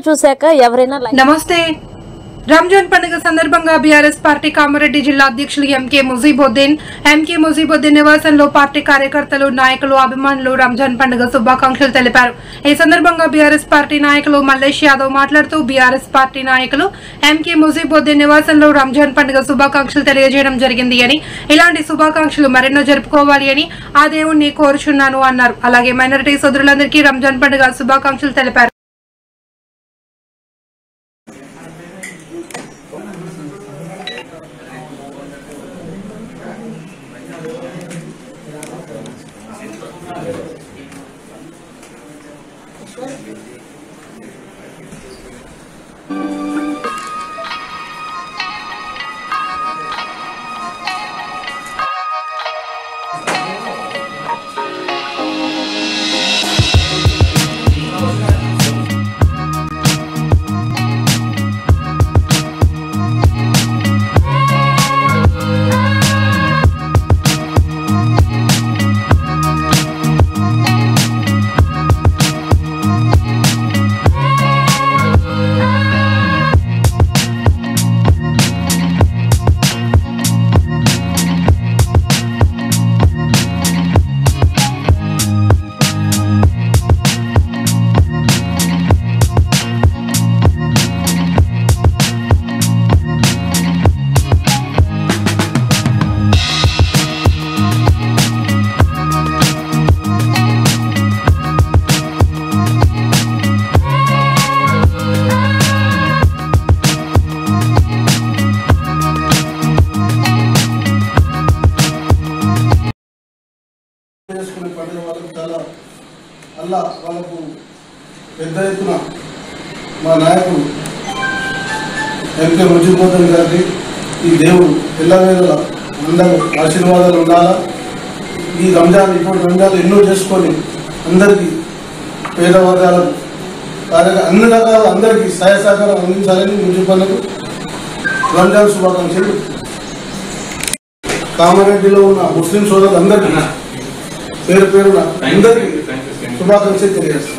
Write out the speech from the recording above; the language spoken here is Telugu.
చూశాక ఎవరైనా నమస్తే రంజాన్ పండుగ సందర్భంగా బీఆర్ఎస్ పార్టీ కామారెడ్డి జిల్లా అధ్యక్షులు ఎంకే ముజీబుద్దీన్ నివాసంలో పార్టీ కార్యకర్తలు నాయకులు అభిమానులు రంజాన్ పండుగ శుభాకాంక్షలు తెలిపారు। ఈ సందర్భంగా బీఆర్ఎస్ పార్టీ నాయకులు మల్లేష్ యాదవ్ మాట్లాడుతూ బీఆర్ఎస్ పార్టీ నాయకులు ఎంకే ముజీబుద్దీన్ నివాసంలో రంజాన్ పండుగ శుభాకాంక్షలు తెలియజేయడం జరిగింది అని, ఇలాంటి శుభాకాంక్షలు మరెన్నో జరుపుకోవాలి అని ఆ దేవుణ్ణి కోరుచున్నాను అన్నారు। అలాగే మైనారిటీ సోదరులందరికీ రంజాన్ పండుగ శుభాకాంక్షలు తెలిపారు। పండుగ వాళ్ళకు చాలా అల్లా వాళ్ళకు పెద్ద ఎత్తున మా నాయకుడు ఎంకే ముజీబుద్దీన్ గారికి ఈ దేవుడు ఎల్లవేళ అందరూ ఆశీర్వాదాలు ఉండాలా। ఈ రంజాన్ ఇటువంటి రంజాన్లు ఎన్నో చేసుకొని అందరికీ పేద వర్గాలకు అన్ని రకాల అందరికీ సహాయ సహకారం అందించాలని ముజీబుద్దీన్కు రంజాన్ శుభాకాంక్షలు। కామారెడ్డిలో ఉన్న ముస్లిం సోదరులందరికీ పేరు పేరున అందరికీ శుభాకాంక్షలు తెలియజేస్తాను।